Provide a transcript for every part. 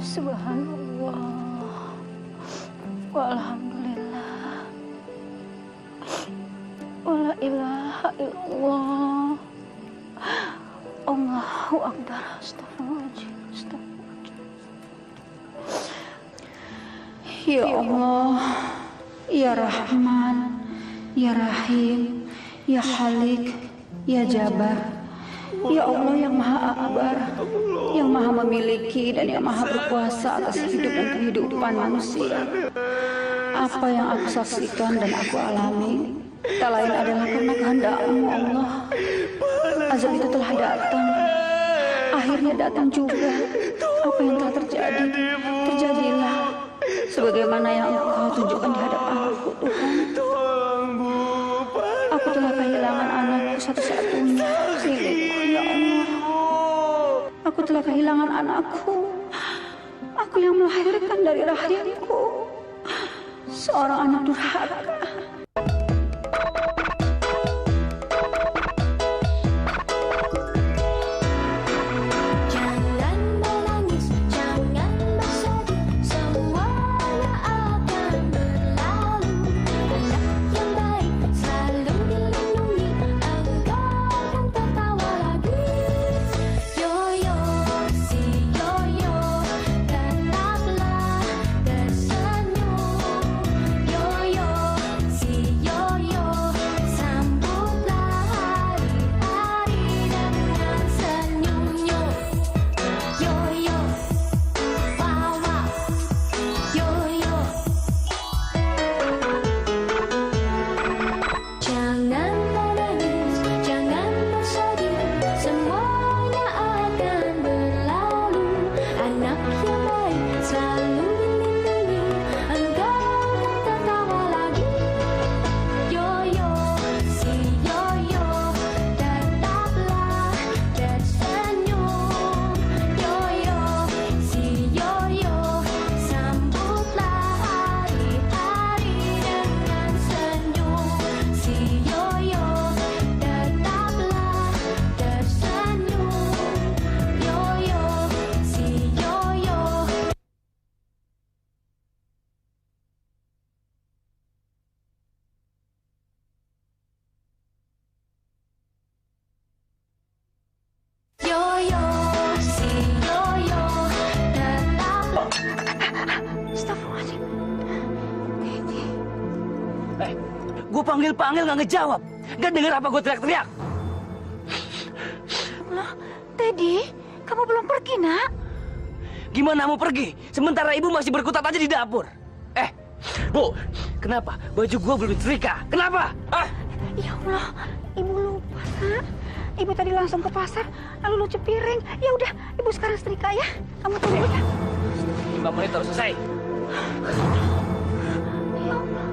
Subhanallah. Walhamdulillah. Wala ilaha illallah. Allahu akbar. Astagfirullahaladzim. Ya Allah, Ya Rahman, Ya Rahim, Ya Halik, Ya Jabar, Ya Allah yang Maha Akbar, yang Maha memiliki dan yang Maha berkuasa atas hidup dan kehidupan manusia. Apa yang aku saksikan dan aku alami tak lain adalah karena kehendak-Mu, Allah. Azab itu telah datang, akhirnya datang juga. Apa yang telah terjadi, terjadilah sebagaimana yang Engkau tunjukkan di hadapanku, Tuhan. Aku telah kehilangan anakku satu-satunya, milikku, ya Allah. Aku telah kehilangan anakku. Aku yang melahirkan dari rahimku seorang anak durhaka. Gue panggil-panggil nggak ngejawab. Nggak dengar apa gue teriak-teriak. Loh, Teddy, kamu belum pergi, Nak? Gimana mau pergi? Sementara ibu masih berkutat aja di dapur. Bu, kenapa? Baju gue belum disetrika. Kenapa? Ya Allah, Ibu lupa, Nak. Ibu tadi langsung ke pasar, lalu cuci piring. Ya udah, Ibu sekarang setrika ya. Kamu tunggu ya. 5 menit harus selesai. Ya Allah.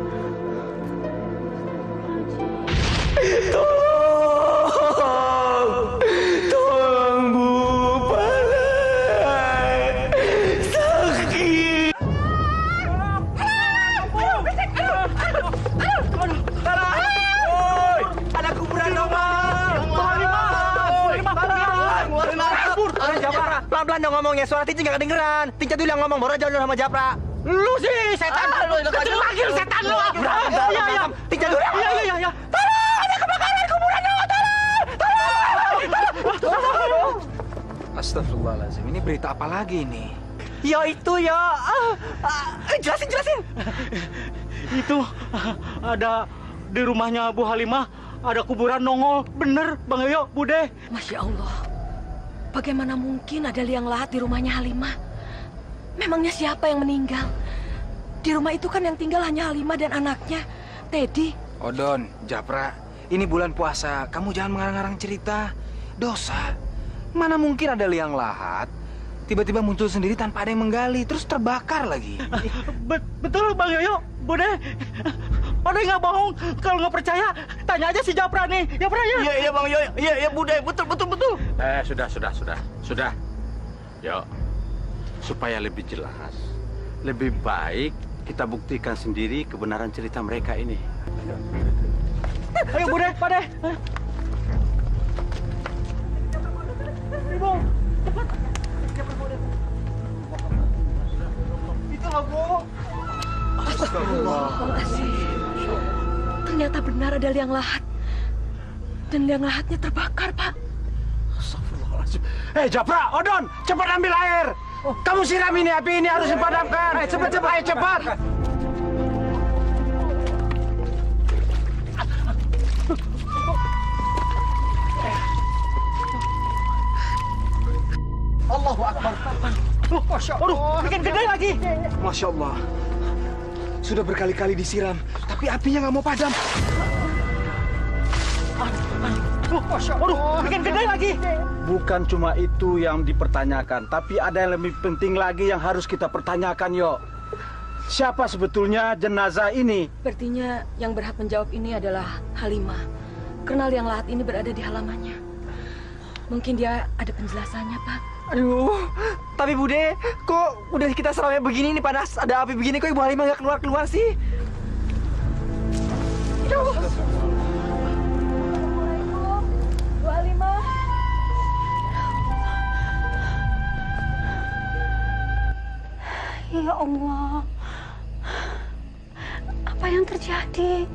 Tolong Bu, panas, sakit. Ada kuburan dong, Japra, pelan-pelan dong ngomongnya. Suara Tinca nggak kedengeran. Tinca dulu yang ngomong, baru jauh sama Japra. Lu sih setan. Kecil lagi lu setan lu. Iya. Tinca dulu. Iya. Tolong, ada kebakaran kuburan dong. Tolong. Astagfirullahaladzim, ini berita apa lagi nih? Ya itu ya. Jelasin. Itu ada di rumahnya Bu Halimah ada kuburan nongol. Bener, Bang Yoyo, Bude. Masya Allah. Bagaimana mungkin ada liang lahat di rumahnya Halimah? Memangnya siapa yang meninggal? Di rumah itu kan yang tinggal hanya Halimah dan anaknya, Teddy. Odon, Japra, ini bulan puasa. Kamu jangan mengarang-arang cerita. Dosa. Mana mungkin ada liang lahat tiba-tiba muncul sendiri tanpa ada yang menggali, terus terbakar lagi. Betul, Bang Yoyo, Bude. Pada nggak bohong. Kalau nggak percaya, tanya aja si Japra nih. Japra ya? Iya Bang Yoyo. Iya Bude. Betul. Sudah. Yo, supaya lebih jelas, lebih baik kita buktikan sendiri kebenaran cerita mereka ini. Ayo, Bude, Pade. Ibu, cepat. Astagfirullahaladzim. Ternyata benar ada liang lahat. Dan liang lahatnya terbakar, Pak. Astagfirullahaladzim. Japra, Odon, cepat ambil air. Kamu siram ini, api ini harus dipadamkan. Cepat, cepat. Allahu Akbar. Masya Allah. Bikin gede lagi. Masya Allah. Sudah berkali-kali disiram, tapi apinya nggak mau padam. Waduh, bikin gede lagi. Bukan cuma itu yang dipertanyakan, tapi ada yang lebih penting lagi yang harus kita pertanyakan, Yo. Siapa sebetulnya jenazah ini? Sepertinya yang berhak menjawab ini adalah Halimah. Karena liang lahat ini berada di halamannya. Mungkin dia ada penjelasannya, Pak. Aduh, tapi Bude, kok udah kita seramnya begini nih panas, ada api begini kok Ibu Halimah nggak keluar-keluar sih? Bu Halimah. Ya Allah, apa yang terjadi?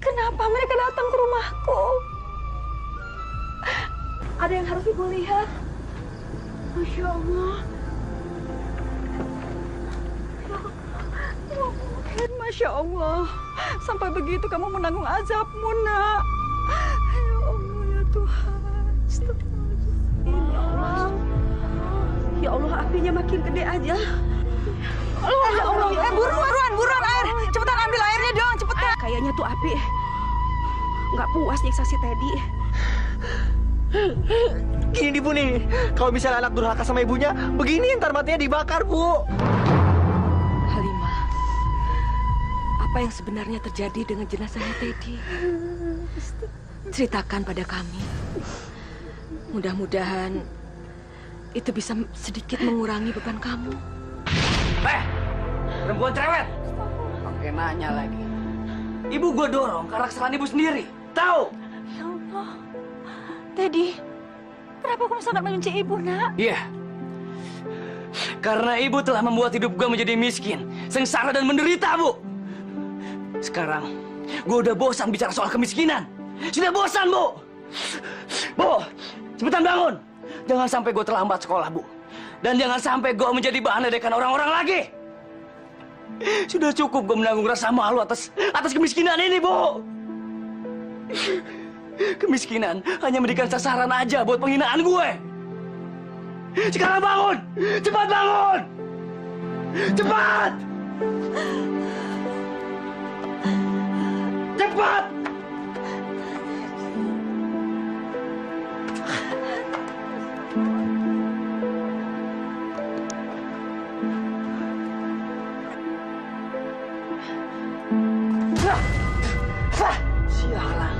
Kenapa mereka datang ke rumahku? Ada yang harus Ibu lihat. Masya Allah. Masya Allah. Sampai begitu kamu menanggung azabmu, Nak. Ya Allah, ya Tuhan. Astagfirullahaladzim. Ya Allah. Ya Allah, apinya makin gede aja. Ya Allah. Buruan air. Cepetan ambil airnya dong, cepetan. Kayaknya tuh api nggak puas nyiksa si Teddy. Gini Bu nih, kalau misalnya anak durhaka sama ibunya, begini ntar matinya dibakar, Bu. Halimah, apa yang sebenarnya terjadi dengan jenazahnya Teddy? Ceritakan pada kami. Mudah-mudahan itu bisa sedikit mengurangi beban kamu. Perempuan cerewet. Pakai nanya lagi. Ibu gua dorong karena kesalahan ibu sendiri. Tahu? Ya Allah. Teddy, kenapa kamu sangat membenci ibu, Nak? Iya. Karena ibu telah membuat hidup gua menjadi miskin, sengsara dan menderita, Bu. Sekarang, gua udah bosan bicara soal kemiskinan. Sudah bosan, Bu. Bu, cepetan bangun. Jangan sampai gua terlambat sekolah, Bu. Dan jangan sampai gua menjadi bahan ledekan orang-orang lagi. Sudah cukup gua menanggung rasa malu atas kemiskinan ini, Bu. Kemiskinan hanya menjadikan sasaran aja buat penghinaan gue. Sekarang bangun! Cepat bangun! Cepat! Cepat! Sialan.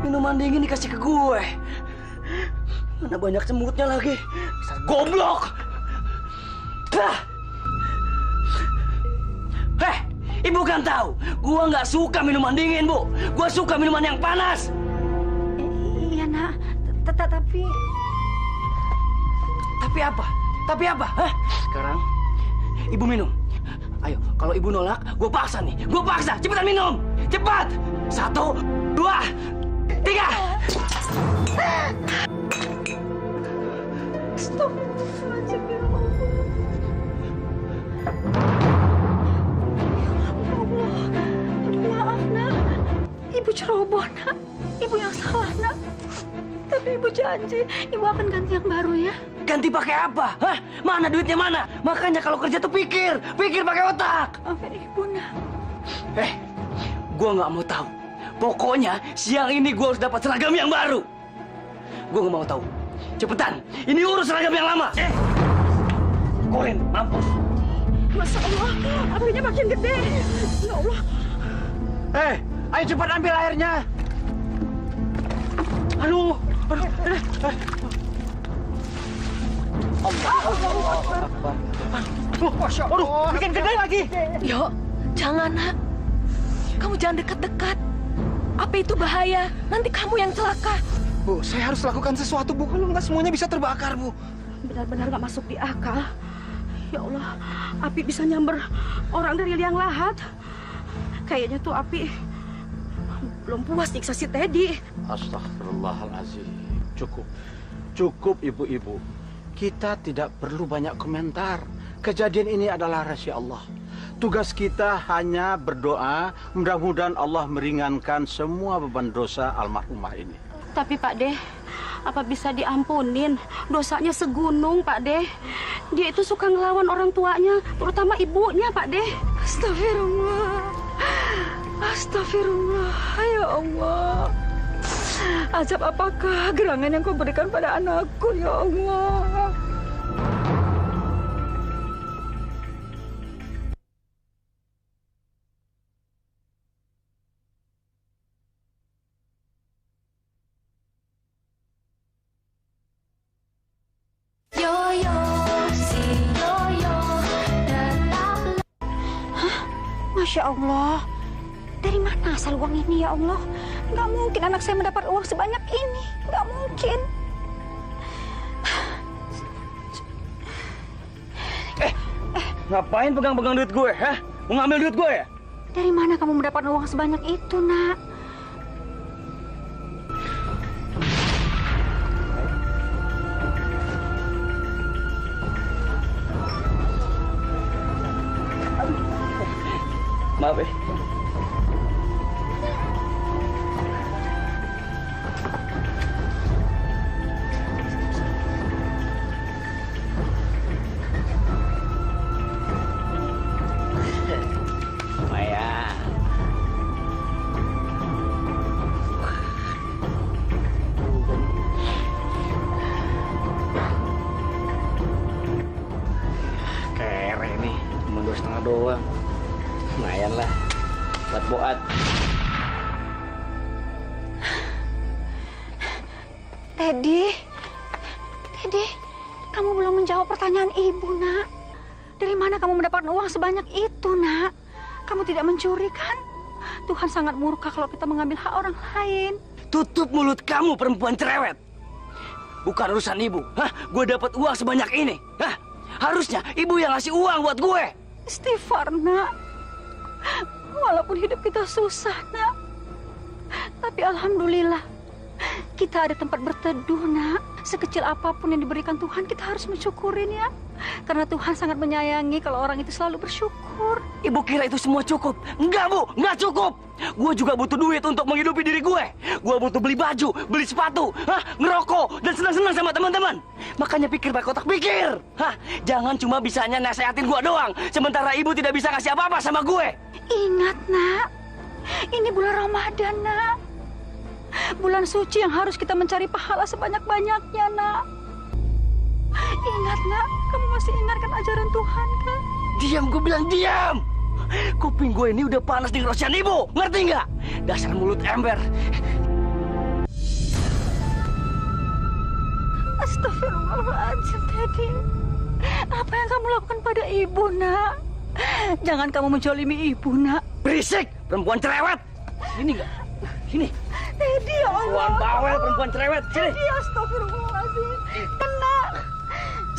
Minuman dingin dikasih ke gue. Mana banyak semutnya lagi. Bisa goblok. Ibu kan tahu, gue nggak suka minuman dingin, Bu. Gue suka minuman yang panas. Iya, Nak. Tapi... Tapi apa? Tapi apa? Hah? Sekarang, Ibu minum. Ayo, kalau Ibu nolak, gue paksa nih. Gue paksa. Cepetan minum. Cepat. 1, 2, 3. Stop. Maaf, Nak. Ibu ceroboh, Nak. Ibu yang salah, Nak. Tapi Ibu janji, Ibu akan ganti yang baru ya. Ganti pakai apa? Hah? Mana duitnya mana? Makanya kalau kerja tuh pikir pakai otak. Maafin Ibu, Nak. Gue nggak mau tahu. Pokoknya siang ini gue harus dapat seragam yang baru. Gue nggak mau tahu. Cepetan, ini urus seragam yang lama. Korin, mampus. Masya Allah, apinya makin gede. Ya Allah. Ayo cepat ambil airnya. Aduh. Waduh, bikin gede lagi. Yo, jangan, Nak. Kamu jangan dekat-dekat. Api itu bahaya. Nanti kamu yang celaka. Bu, saya harus lakukan sesuatu, Bu. Kalau nggak semuanya bisa terbakar, Bu. Benar-benar nggak masuk di akal. Ya Allah, Api bisa nyamber orang dari liang lahat. Kayaknya tuh Api belum puas nyiksa si Teddy. Astagfirullahaladzim. Cukup. Cukup, ibu-ibu. Kita tidak perlu banyak komentar. Kejadian ini adalah rahasia Allah. Tugas kita hanya berdoa, mudah-mudahan Allah meringankan semua beban dosa almarhumah ini. Tapi Pak Deh, apa bisa diampunin? Dosanya segunung, Pak Deh. Dia itu suka ngelawan orang tuanya, terutama ibunya, Pak Deh. Astagfirullah. Astagfirullah, ya Allah. Azab apakah gerangan yang kau berikan pada anakku, ya Allah? Masya Allah, dari mana asal uang ini ya Allah? Nggak mungkin anak saya mendapat uang sebanyak ini, nggak mungkin. Ngapain pegang-pegang duit gue, hah? Mau ngambil duit gue ya? Dari mana kamu mendapat uang sebanyak itu, Nak? Maaf ya. Maya. Kere nih, cuma 2,5 doang. Lumayan lah, buat Boat. Teddy, kamu belum menjawab pertanyaan ibu, Nak. Dari mana kamu mendapat uang sebanyak itu, Nak? Kamu tidak mencuri, kan? Tuhan sangat murka kalau kita mengambil hak orang lain. Tutup mulut kamu, perempuan cerewet. Bukan urusan ibu. Hah? Gue dapat uang sebanyak ini. Hah? Harusnya ibu yang ngasih uang buat gue. Istighfar, Nak. Walaupun hidup kita susah, Nak. Tapi alhamdulillah, kita ada tempat berteduh, Nak. Sekecil apapun yang diberikan Tuhan, kita harus mensyukurin ya. Karena Tuhan sangat menyayangi kalau orang itu selalu bersyukur. Ibu kira itu semua cukup? Enggak, Bu. Enggak cukup. Gue juga butuh duit untuk menghidupi diri gue. Gue butuh beli baju, beli sepatu, ngerokok, dan senang-senang sama teman-teman. Makanya pikir pakai otak pikir. Jangan cuma bisanya nasehatin gue doang. Sementara ibu tidak bisa ngasih apa-apa sama gue. Ingat, Nak. Ini bulan Ramadan, Nak. Bulan suci yang harus kita mencari pahala sebanyak-banyaknya, Nak. Ingat, Nak. Kamu masih ingatkan ajaran Tuhan, kan? Diam, gue bilang diam. Kuping gue ini udah panas dengan rosian ibu. Ngerti nggak? Dasar mulut ember. Astagfirullahaladzim, Teddy. Apa yang kamu lakukan pada ibu, Nak? Jangan kamu menjolimi ibu, Nak. Berisik, perempuan cerewet. Ini nggak? Sini. Teddy, ya Allah. Perempuan bawel, perempuan cerewet. Sini. Teddy, astagfirullahaladzim. Nak.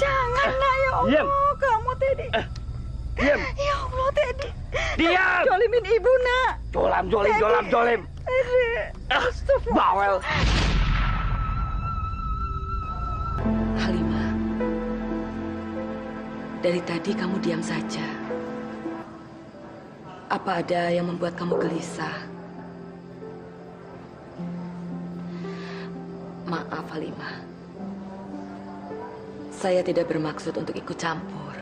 Jangan, Nak, ya Allah. Diam. Kamu, Teddy. Diam. Ya Allah, Teddy. Diam. Jolimin ibu, Nak. Jolim. Teddy. Astagfirullah. Bawel. Halimah, dari tadi kamu diam saja. Apa ada yang membuat kamu gelisah? Maaf, Halimah. Saya tidak bermaksud untuk ikut campur.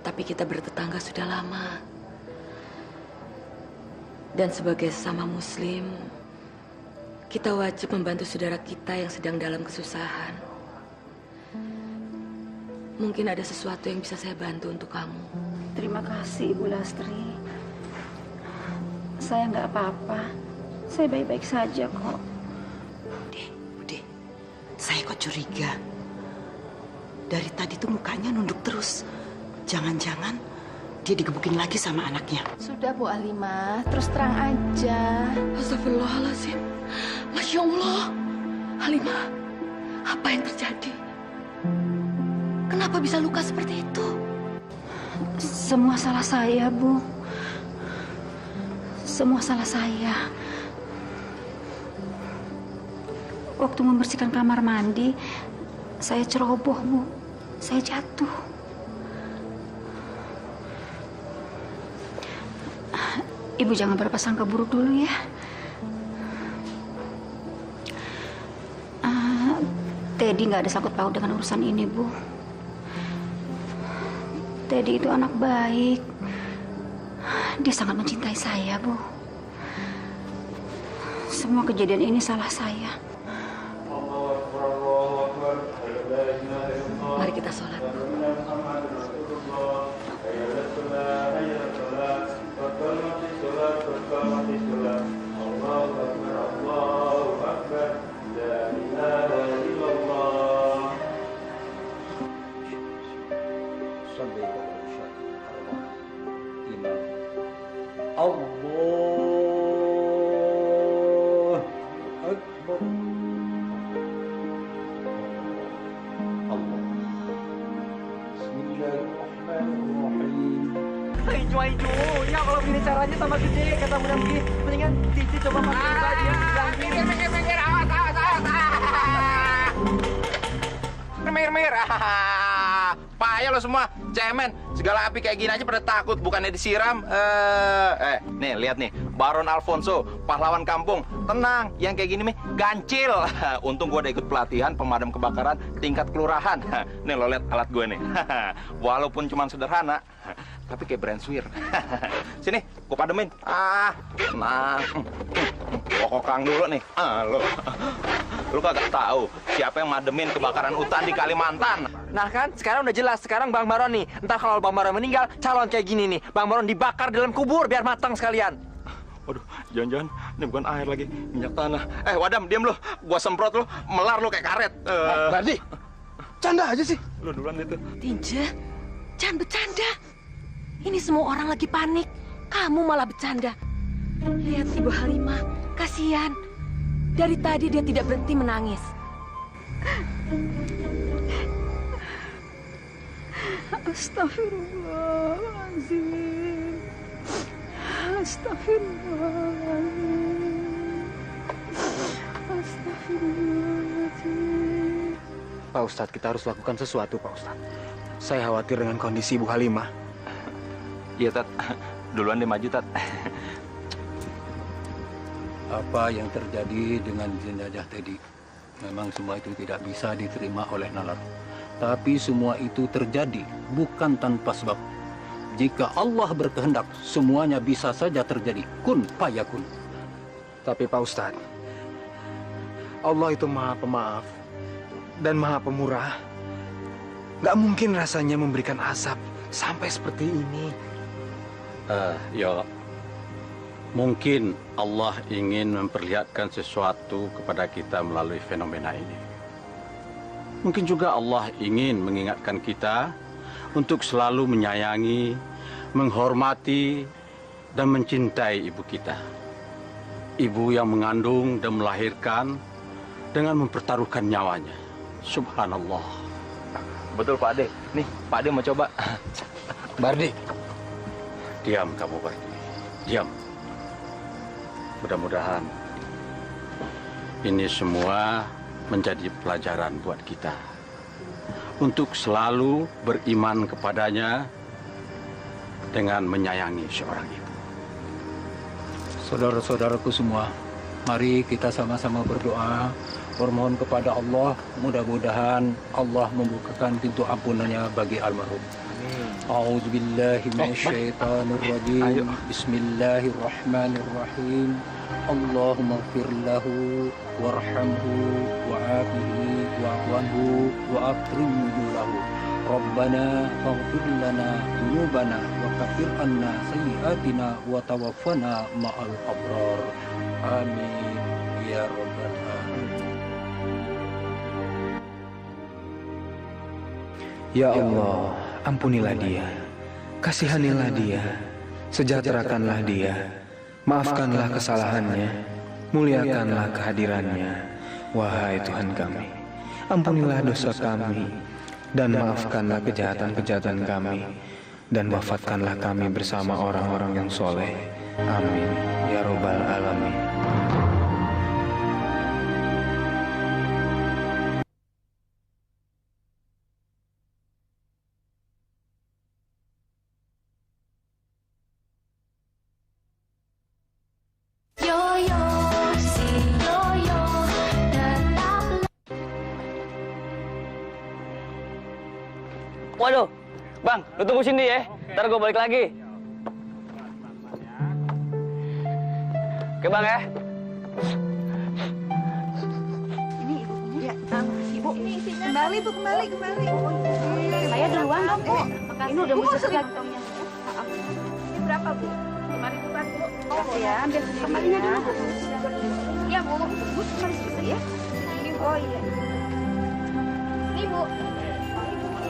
Tapi kita bertetangga sudah lama. Dan sebagai sesama muslim, kita wajib membantu saudara kita yang sedang dalam kesusahan. Mungkin ada sesuatu yang bisa saya bantu untuk kamu. Terima kasih, Ibu Lastri. Saya nggak apa-apa. Saya baik-baik saja kok. Bude, saya kok curiga. Dari tadi tuh mukanya nunduk terus. Jangan-jangan dia digebukin lagi sama anaknya. Sudah, Bu Halimah, terus terang aja. Astagfirullahaladzim. Masya Allah. Halimah, apa yang terjadi? Kenapa Kenapa bisa luka seperti itu? Semua salah saya, Bu. Semua salah saya. Waktu membersihkan kamar mandi, saya ceroboh, Bu. Saya jatuh. Ibu jangan berprasangka buruk dulu ya. Teddy nggak ada sangkut paut dengan urusan ini, Bu. Teddy itu anak baik. Dia sangat mencintai saya, Bu. Semua kejadian ini salah saya. Mari kita sholat. Ya kalau begini caranya sama gede kata Bunda Mugi, mendingan Cici coba pakai tadi ya. Minggir, awas. Minggir. Payah lo semua, cemen. Segala api kayak gini aja pada takut, bukannya disiram. Nih lihat nih, Baron Alfonso, pahlawan kampung. Tenang, yang kayak gini nih gancil. Untung gua udah ikut pelatihan pemadam kebakaran tingkat kelurahan. Nih lo lihat alat gue nih. Walaupun cuma sederhana, tapi kayak brand suir. Sini, gua pademin. Nah, kokokang dulu nih. Lu kagak tahu siapa yang mademin kebakaran hutan di Kalimantan. Nah kan, sekarang udah jelas. Sekarang Bang Baron nih, entar kalau Bang Baron meninggal, calon kayak gini nih. Bang Baron dibakar dalam kubur biar matang sekalian. Waduh, jangan-jangan ini bukan air lagi, minyak tanah. Wadam, diam lu. Gua semprot lu, melar lu kayak karet. Bardi, canda aja sih. Lu duluan itu. Tinja, jangan bercanda. Ini semua orang lagi panik. Kamu malah bercanda. Lihat Ibu Halimah, kasihan. Dari tadi dia tidak berhenti menangis. Astagfirullahaladzim. Astagfirullahaladzim. Pak Ustadz, kita harus lakukan sesuatu, Pak Ustadz. Saya khawatir dengan kondisi Ibu Halimah. Iya, Tat. Duluan deh maju, Tat. Apa yang terjadi dengan jenazah Teddy? Memang semua itu tidak bisa diterima oleh nalar. Tapi semua itu terjadi bukan tanpa sebab. Jika Allah berkehendak, semuanya bisa saja terjadi. Kun fayakun. Tapi Pak Ustadz, Allah itu Maha Pemaaf dan Maha Pemurah. Nggak mungkin rasanya memberikan azab sampai seperti ini. Ya, mungkin Allah ingin memperlihatkan sesuatu kepada kita melalui fenomena ini. Mungkin juga Allah ingin mengingatkan kita untuk selalu menyayangi, menghormati, dan mencintai ibu kita. Ibu yang mengandung dan melahirkan dengan mempertaruhkan nyawanya. Subhanallah. Betul, Pak Ade. Nih, Pak Ade mau coba. Bardi, diam kamu, Bardi. Diam. Mudah-mudahan ini semua menjadi pelajaran buat kita untuk selalu beriman kepadanya dengan menyayangi seorang ibu. Saudara-saudaraku semua, mari kita sama-sama berdoa, bermohon kepada Allah, mudah-mudahan Allah membukakan pintu ampunannya bagi almarhum. A'udzubillahi minasyaitonirrajim. Bismillahirrahmanirrahim. Allahumma ighfir lahu warhamhu wa'afihi wa'anhu wa'akrim nuzulahu. Rabbana faghfir lana dzunubana wa kaffir anna sayyi'atina wa tawaffana ma'al abrar. Amin ya rabbal alamin. Ya Allah, ampunilah dia, kasihanilah dia, sejahterakanlah dia, maafkanlah kesalahannya, muliakanlah kehadirannya. Wahai Tuhan kami, ampunilah dosa kami, dan maafkanlah kejahatan-kejahatan kami, dan wafatkanlah kami bersama orang-orang yang soleh. Amin ya robbal alamin. Waduh, Bang, lu tunggu sini ya. Ntar gue balik lagi. Oke, Bang ya. Ini ibunya. Ya, Ibu. Kembali, Bu, kembali. Saya duluan dong, Bu. Ini udah mau selesai lagi tongnya. Ini berapa, Bu? 5.000 kan, Bu? Oh, ya, ambil kembalinya dulu, Bu. Iya, Bu. Bu, kembali selesai ya. Ini, Bu. Oh, iya. Ini, Bu.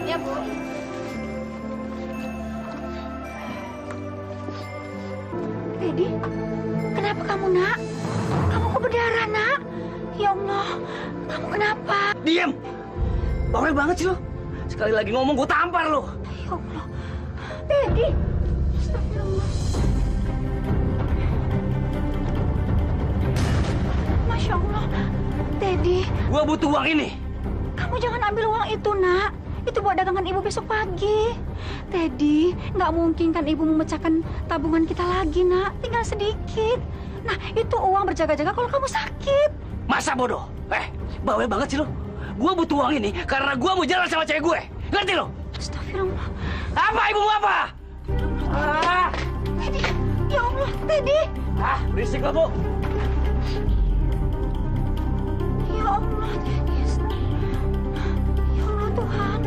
Ya, Bu. Teddy, kenapa kamu, Nak? Kamu kok berdarah, Nak? Ya Allah, kamu kenapa? Diam! Bawel banget sih lo. Sekali lagi ngomong gue tampar lo. Ya Allah, Teddy. Astagfirullah. Masya Allah, Teddy. Gue butuh uang ini. Kamu jangan ambil uang itu, Nak. Itu buat dagangan ibu besok pagi. Teddy, nggak mungkin kan ibu memecahkan tabungan kita lagi, Nak. Tinggal sedikit. Nah, itu uang berjaga-jaga kalau kamu sakit. Masa bodoh? Bawel banget sih lo. Gue butuh uang ini karena gue mau jalan sama cewek gue. Ngerti lo? Astagfirullah. Apa ibu mau apa? Teddy, ya Allah, Teddy. Berisik lo, Bu. Ya Allah, Teddy. Ya Allah, Tuhan.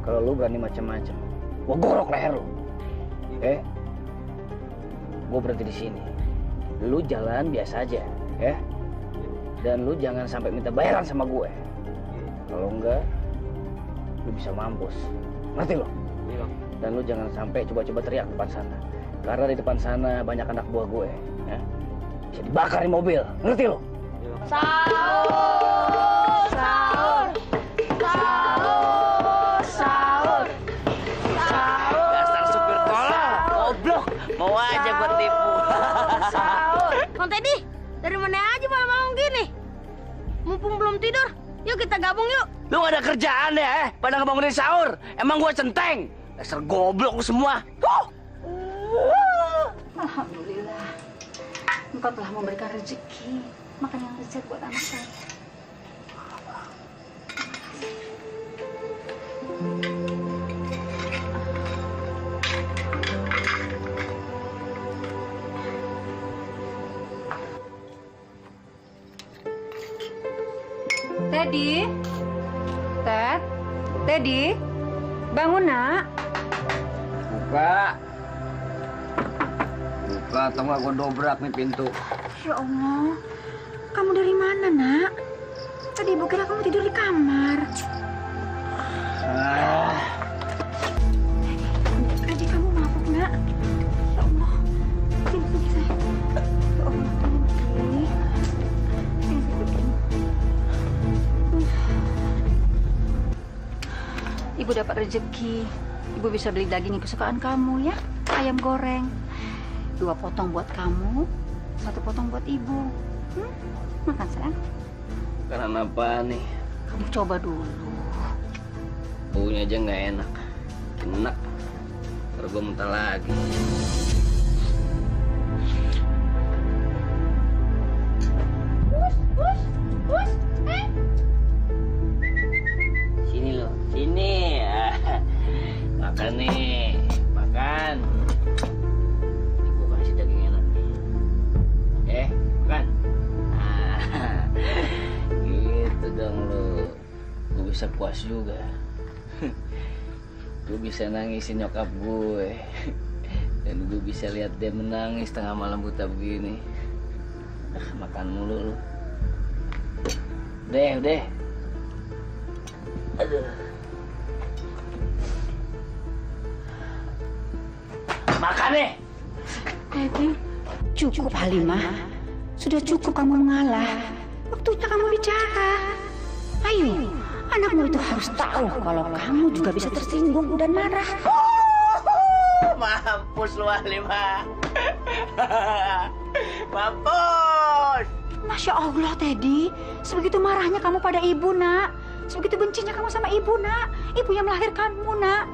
Kalau lu berani macam-macam, gua gorok leher lu. Gua berhenti di sini. Lu jalan biasa aja, ya. Dan lu jangan sampai minta bayaran sama gue. Kalau enggak, lu bisa mampus. Ngerti lo? Dan lu jangan sampai coba-coba teriak depan sana. Karena di depan sana banyak anak buah gue, ya. Bisa dibakar di mobil. Ngerti lo? Sahur, sahur, sahur, sahur, sahur. Dasar supir tolol, goblok. Mau aja gue tipu. Sahur. Bang Teddy, dari mana aja malam-malam gini? Mumpung belum tidur, yuk kita gabung yuk. Lu gak ada kerjaan ya, pada ngebangunin sahur. Emang gue centeng. Dasar goblok lu semua. Alhamdulillah, Engkau telah memberikan rezeki. Makan yang lezat buat anak saya. Teddy, Teddy, bangun, Nak. Buka atau nggak gue dobrak nih pintu. Ya Allah, kamu dari mana, Nak? Tadi ibu kira kamu tidur di kamar. Tadi kamu mabuk, Nak. Ya Allah, sini saya. Ya Allah, sini. Ibu dapat rezeki. Ibu bisa beli daging kesukaan kamu, ya. Ayam goreng. 2 potong buat kamu, 1 potong buat ibu. Makan, sayang. Karena apa nih? Kamu coba dulu. Baunya aja nggak enak. Enak. Terus gue muntah lagi. Sini loh, sini. Makan nih, makan. Ini gue kasih daging enak nih. Makan. Gitu dong lo. Gue bisa puas juga. Gue bisa nangisin nyokap gue. Dan gue bisa lihat dia menangis tengah malam buta begini. Makan mulu lu. Udah. Aduh. Makan deh. Teddy, Cukup Halimah, sudah cukup kamu mengalah. Waktunya kamu bicara. Ayo, anakmu itu harus tahu kalau kamu juga bisa tersinggung dan marah. Mampus lu Halimah. Mampus. Masya Allah, Teddy. Sebegitu marahnya kamu pada ibu, nak. Sebegitu bencinya kamu sama ibu, nak. Ibu yang melahirkanmu, nak.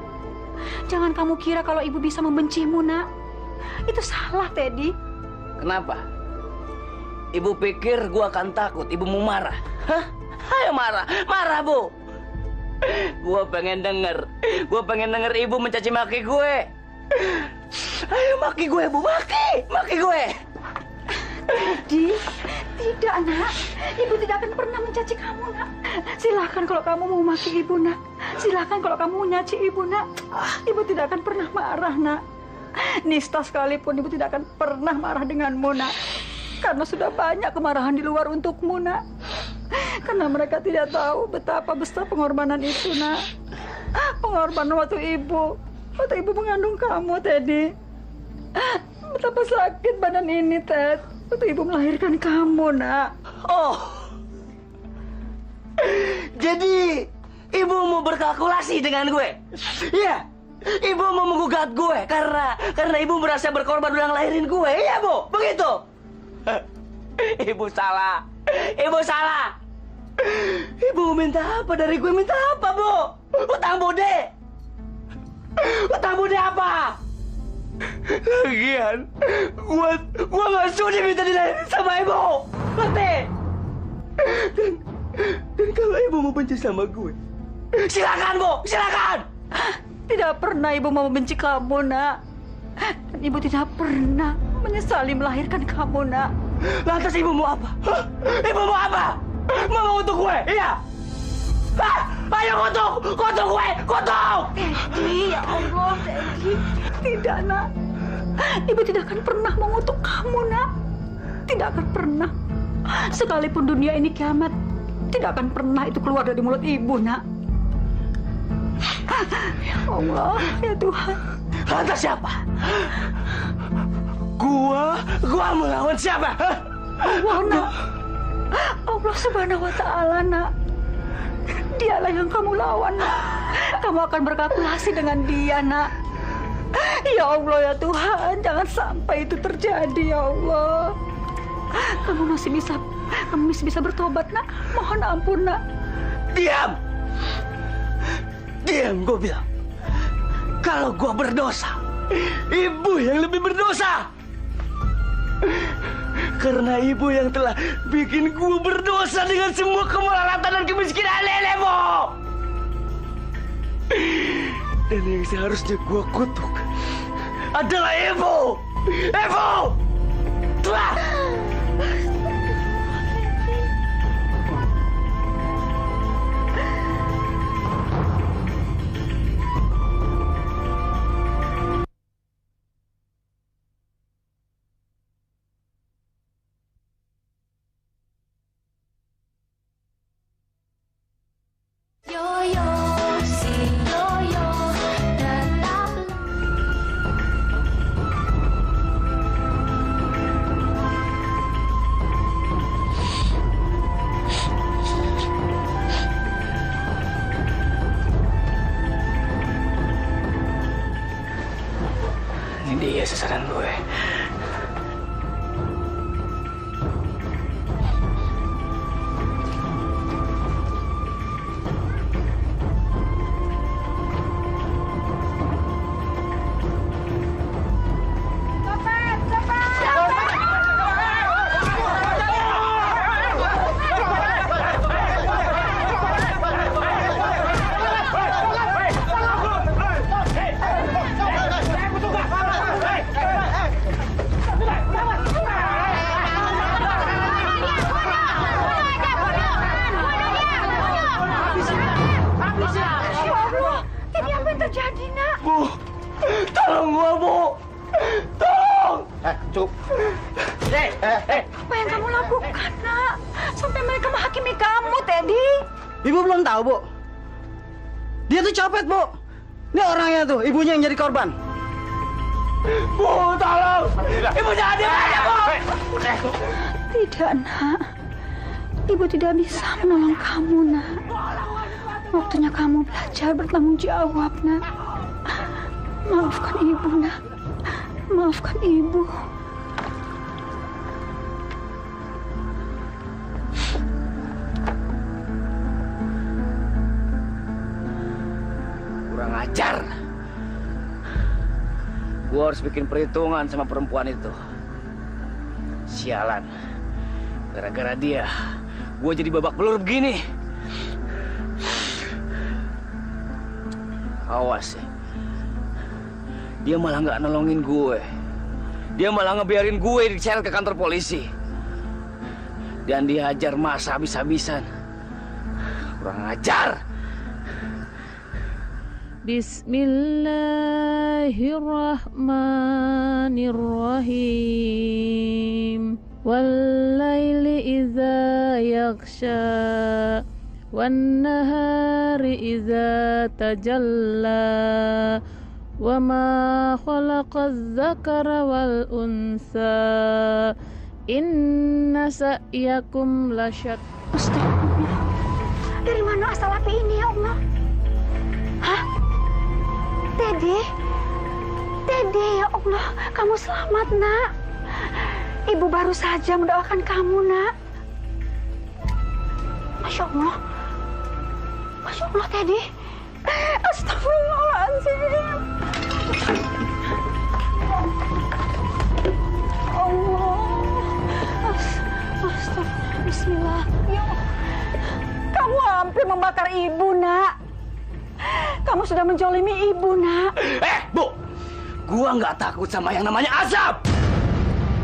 Jangan kamu kira kalau ibu bisa membencimu, nak. Itu salah, Teddy. Kenapa? Ibu pikir gua akan takut ibu mau marah? Hah? Ayo marah. Marah, Bu. Gua pengen denger ibu mencaci maki gue. Ayo maki gue, Bu. Maki gue. Teddy, tidak, nak. Ibu tidak akan pernah mencaci kamu, nak. Silakan kalau kamu mau maki ibu, nak. Silakan kalau kamu mau nyaci ibu, nak. Ibu tidak akan pernah marah, nak. Nista sekalipun ibu tidak akan pernah marah denganmu, nak. Karena sudah banyak kemarahan di luar untukmu, nak. Karena mereka tidak tahu betapa besar pengorbanan itu, nak. Pengorbanan waktu ibu mengandung kamu, Teddy. Betapa sakit badan ini, Ted. Waktu ibu melahirkan kamu, nak. Oh, jadi ibu mau berkalkulasi dengan gue? Iya, ibu mau menggugat gue karena ibu merasa berkorban udah ngelahirin gue, iya Bu? Begitu? Ibu salah. Ibu minta apa dari gue? Minta apa, Bu? Utang budi apa? Lagian, gua nggak sudi minta dilahirin sama ibu, ngerti? Dan kalau ibu mau benci sama gue, silakan, Bu, silakan. Tidak pernah ibu mau membenci kamu, nak. Dan ibu tidak pernah menyesali melahirkan kamu, nak. Lantas ibu mau apa? Ibu mau apa? Mau mengutuk gue, iya? Ayo kutuk gue, kutuk! Teddy, ya Allah, Teddy. Tidak, nak. Ibu tidak akan pernah mengutuk kamu, nak. Tidak akan pernah. Sekalipun dunia ini kiamat, tidak akan pernah itu keluar dari mulut ibu, nak. Ya Allah, ya Tuhan. Lantas siapa? Gua melawan siapa? Allah, nak. Allah Subhanahu wa Ta'ala, nak. Dialah yang kamu lawan, nak. Kamu akan berkalkulasi dengan dia, nak. Ya Allah, ya Tuhan, jangan sampai itu terjadi, ya Allah. Kamu masih bisa bertobat, nak. Mohon ampun, nak. Diam, gue bilang. Kalau gue berdosa, ibu yang lebih berdosa. Karena ibu yang telah bikin gue berdosa dengan semua kemelaratan dan kemiskinan Lele, Bu. Dan yang seharusnya gue kutuk adalah ibu. Ibu! Telah! Ini dia sasaran gue. terjadi, nak? Bu, tolong gua, Bu. Tolong. Cukup. Apa yang kamu lakukan, nak? Sampai mereka menghakimi kamu, Teddy. Ibu belum tahu, Bu. Dia tuh copet, Bu. Ini orangnya tuh, ibunya yang jadi korban. Bu, tolong! Ibu jangan diam aja, Bu! Tidak, nak. Ibu tidak bisa menolong kamu, nak. Waktunya kamu belajar bertanggung jawab, nak. Maafkan ibu, nak. Maafkan ibu. Kurang ajar. Gua harus bikin perhitungan sama perempuan itu. Sialan. Gara-gara dia, gua jadi babak belur begini. Awas ya. Dia malah nggak nolongin gue. Dia malah ngebiarin gue diseret ke kantor polisi. Dan dia hajar Mas habis-habisan. Kurang ajar. Bismillahirrahmanirrahim. Wallaili idza yaghsha wan nahari idza tajalla wa ma khalaqaz zakara wal unsa inna sa'yakum lasyat. Astagfirullah. Dari mana asal api ini, ya Allah? Hah? Teddy? Teddy, ya Allah, kamu selamat, nak. Ibu baru saja mendoakan kamu, nak. Masya Allah. Masya Allah, Teddy. Astagfirullahaladzim. Allah. Astagfirullah. Bismillah. Ya Allah. Kamu hampir membakar ibu, nak. Kamu sudah menjolimi ibu, nak. Bu! Gua nggak takut sama yang namanya azab.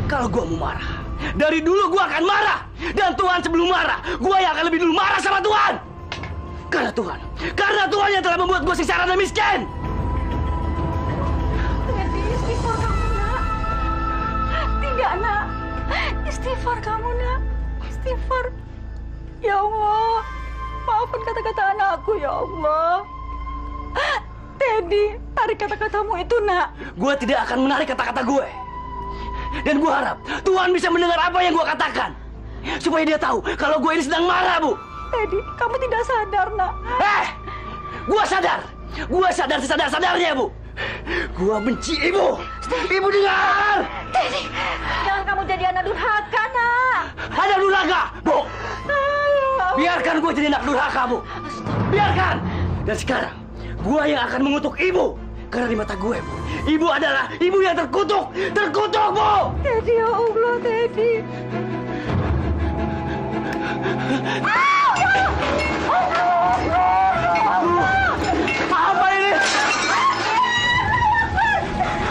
Kalau gua mau marah, dari dulu gua akan marah. Dan Tuhan sebelum marah, gua yang akan lebih dulu marah sama Tuhan. Karena Tuhan yang telah membuat gua sengsara dan miskin. Teddy, istighfar kamu, nak. Tidak, nak. Istighfar kamu, nak. Istighfar. Ya Allah, maafkan kata-kata anakku, ya Allah. Teddy, tarik kata-katamu itu, nak. Gua tidak akan menarik kata-kata gue. Dan gua harap Tuhan bisa mendengar apa yang gua katakan. Supaya dia tahu kalau gue ini sedang marah, Bu. Teddy, kamu tidak sadar, nak. Gua sadar. Gua sadar sesadar-sadarnya, Bu. Gua benci ibu. Ibu dengar. Teddy, jangan kamu jadi anak durhaka, nak. Anak durhaka, Bu. Biarkan gue jadi anak durhaka, Bu. Biarkan. Dan sekarang, gue yang akan mengutuk ibu. Karena di mata gue, Bu, ibu adalah ibu yang terkutuk. Terkutuk, Bu. Teddy, ya Allah, Teddy. Apa ini?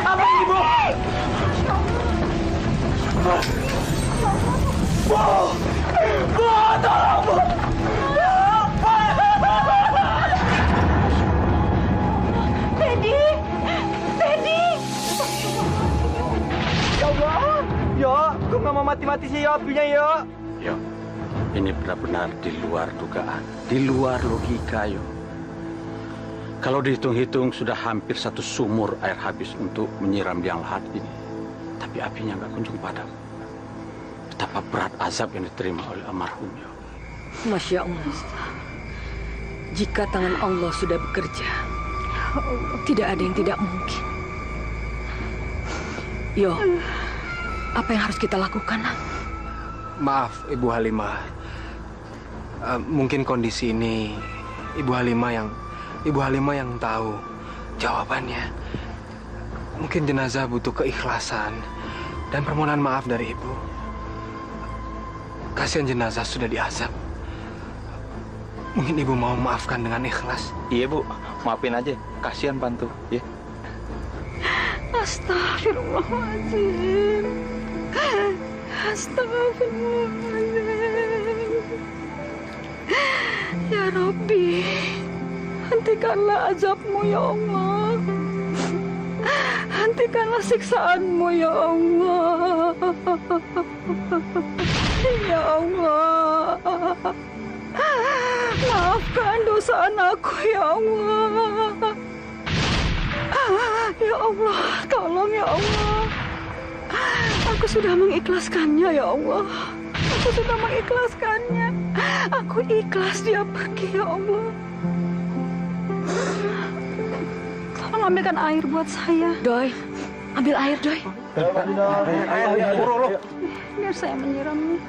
Apa ini, Bu? Bu! Bu, tolong, Bu! Teddy! Teddy! Ya Allah! Yo, gue nggak mau mati-mati sih, yo, apinya, yo. Yo, ini benar-benar di luar dugaan, di luar logika, yo. Kalau dihitung-hitung sudah hampir 1 sumur air habis untuk menyiram liang lahat ini. Tapi apinya nggak kunjung padam. Betapa berat azab yang diterima oleh almarhum, yo. Masya Allah. Jika tangan Allah sudah bekerja, tidak ada yang tidak mungkin. Yo, apa yang harus kita lakukan, nak? Maaf, Ibu Halimah. Mungkin kondisi ini Ibu Halimah yang tahu jawabannya. Mungkin jenazah butuh keikhlasan dan permohonan maaf dari Ibu. Kasihan jenazah sudah diazab. Mungkin Ibu mau maafkan dengan ikhlas. Iya, Bu. Maafin aja. Kasihan Pantu, ya. Astagfirullahaladzim. Astagfirullahaladzim. Ya Rabbi, hentikanlah azabmu, ya Allah. Hentikanlah siksaanmu, ya Allah. Ya Allah. Maafkan dosa anakku, ya Allah. Ya Allah, tolong ya Allah. Aku sudah mengikhlaskannya, ya Allah. Aku sudah mengikhlaskannya. Aku ikhlas dia pergi, ya Allah. Tolong ambilkan air buat saya. Doi, ambil air, Doi. Biar saya menyiramnya.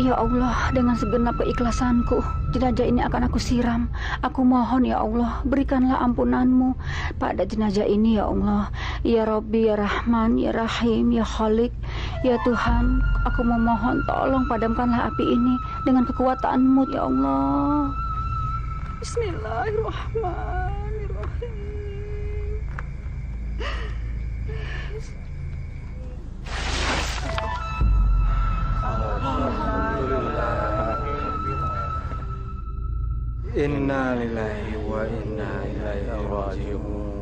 Ya Allah, dengan segenap keikhlasanku, jenazah ini akan aku siram. Aku mohon ya Allah, berikanlah ampunanmu pada jenazah ini ya Allah. Ya Rabbi, ya Rahman, ya Rahim, ya Khalik, ya Tuhan, aku memohon tolong padamkanlah api ini dengan kekuatanmu ya Allah. Bismillahirrahmanirrahim. Inna lillahi wa inna ilaihi raji'un.